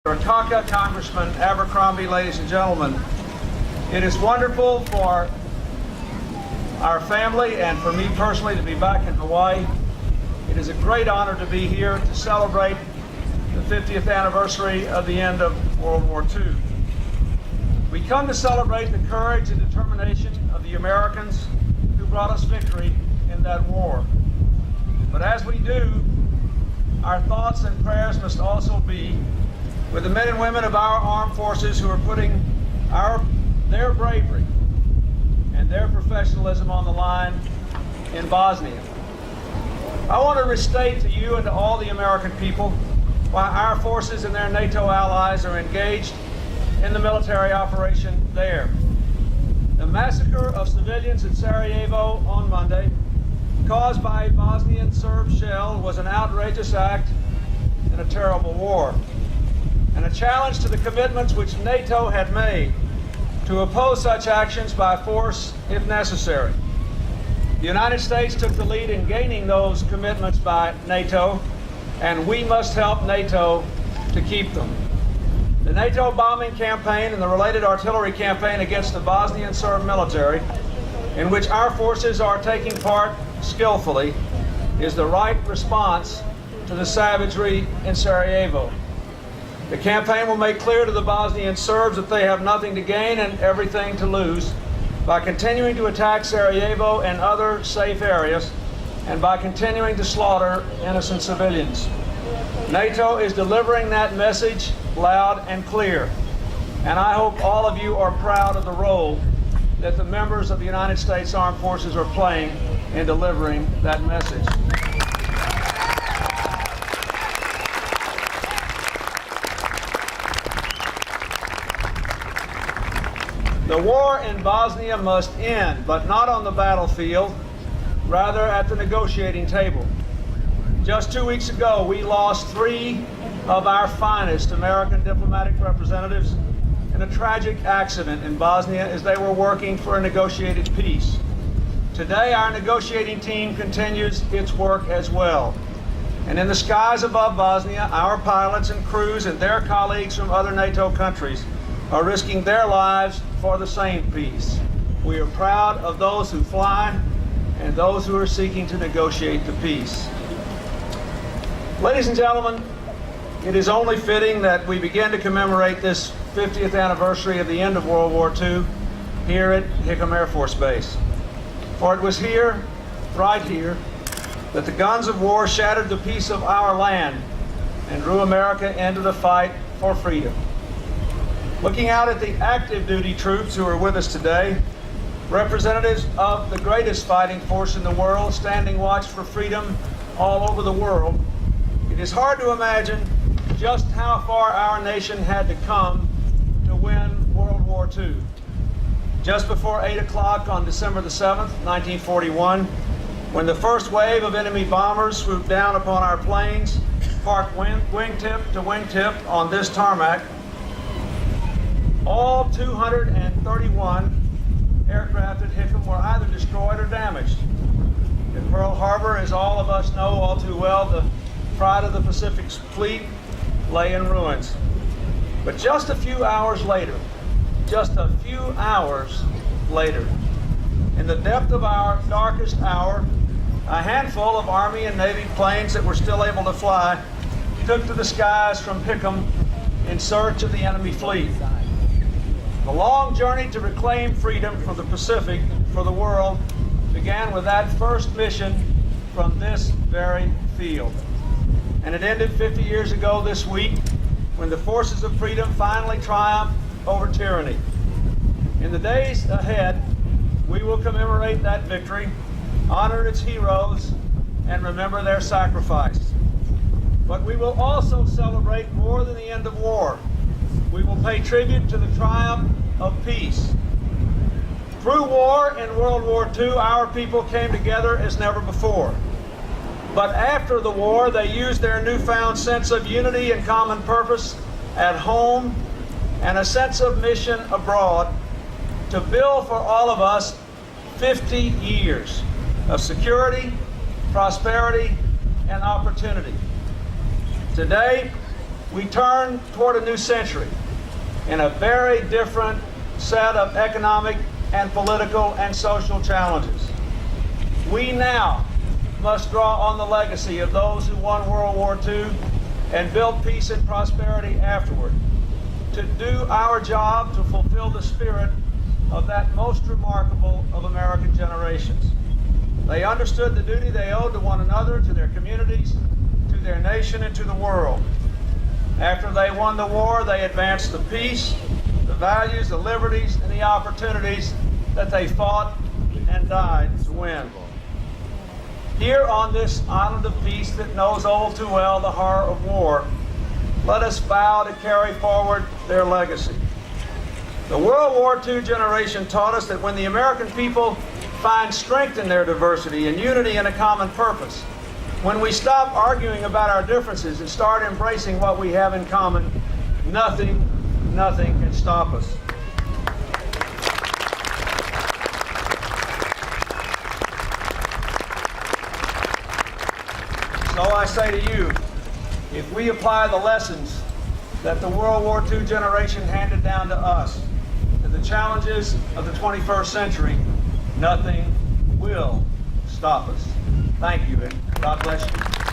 Taka, Congressman Abercrombie, ladies and gentlemen. It is wonderful for our family and for me personally to be back in Hawaii. It is a great honor to be here to celebrate the 50th anniversary of the end of World War II. We come to celebrate the courage and determination of the Americans who brought us victory in that war. But as we do, our thoughts and prayers must also be with the men and women of our armed forces who are putting their bravery and their professionalism on the line in Bosnia. I want to restate to you and to all the American people why our forces and their NATO allies are engaged in the military operation there. The massacre of civilians in Sarajevo on Monday, caused by a Bosnian Serb shell, was an outrageous act in a terrible war, and a challenge to the commitments which NATO had made to oppose such actions by force if necessary. The United States took the lead in gaining those commitments by NATO, and we must help NATO to keep them. The NATO bombing campaign and the related artillery campaign against the Bosnian Serb military, in which our forces are taking part skillfully, is the right response to the savagery in Sarajevo. The campaign will make clear to the Bosnian Serbs that they have nothing to gain and everything to lose by continuing to attack Sarajevo and other safe areas, and by continuing to slaughter innocent civilians. NATO is delivering that message loud and clear, and I hope all of you are proud of the role that the members of the United States Armed Forces are playing in delivering that message. The war in Bosnia must end, but not on the battlefield, rather at the negotiating table. Just 2 weeks ago, we lost 3 of our finest American diplomatic representatives in a tragic accident in Bosnia as they were working for a negotiated peace. Today, our negotiating team continues its work as well. And in the skies above Bosnia, our pilots and crews and their colleagues from other NATO countries are risking their lives for the same peace. We are proud of those who fly and those who are seeking to negotiate the peace. Ladies and gentlemen, it is only fitting that we begin to commemorate this 50th anniversary of the end of World War II here at Hickam Air Force Base. For it was here, right here, that the guns of war shattered the peace of our land and drew America into the fight for freedom. Looking out at the active duty troops who are with us today, representatives of the greatest fighting force in the world, standing watch for freedom all over the world, it is hard to imagine just how far our nation had to come to win World War II. Just before 8 o'clock on December the 7th, 1941, when the first wave of enemy bombers swooped down upon our planes, parked wingtip to wingtip on this tarmac, all 231 aircraft at Hickam were either destroyed or damaged. In Pearl Harbor, as all of us know all too well, the pride of the Pacific Fleet lay in ruins. But just a few hours later, in the depth of our darkest hour, a handful of Army and Navy planes that were still able to fly took to the skies from Hickam in search of the enemy fleet. The long journey to reclaim freedom for the Pacific, for the world, began with that first mission from this very field. And it ended 50 years ago this week when the forces of freedom finally triumphed over tyranny. In the days ahead, we will commemorate that victory, honor its heroes, and remember their sacrifice. But we will also celebrate more than the end of war. We will pay tribute to the triumph of peace. Through war in World War II, our people came together as never before. But after the war, they used their newfound sense of unity and common purpose at home and a sense of mission abroad to build for all of us 50 years of security, prosperity, and opportunity. Today, we turn toward a new century in a very different set of economic and political and social challenges. We now must draw on the legacy of those who won World War II and built peace and prosperity afterward to do our job to fulfill the spirit of that most remarkable of American generations. They understood the duty they owed to one another, to their communities, to their nation, and to the world. After they won the war, they advanced the peace, the values, the liberties, and the opportunities that they fought and died to win. Here on this island of peace that knows all too well the horror of war, let us vow to carry forward their legacy. The World War II generation taught us that when the American people find strength in their diversity and unity in a common purpose, when we stop arguing about our differences and start embracing what we have in common, nothing can stop us. So I say to you, if we apply the lessons that the World War II generation handed down to us, to the challenges of the 21st century, nothing will stop us. Thank you, and God bless you.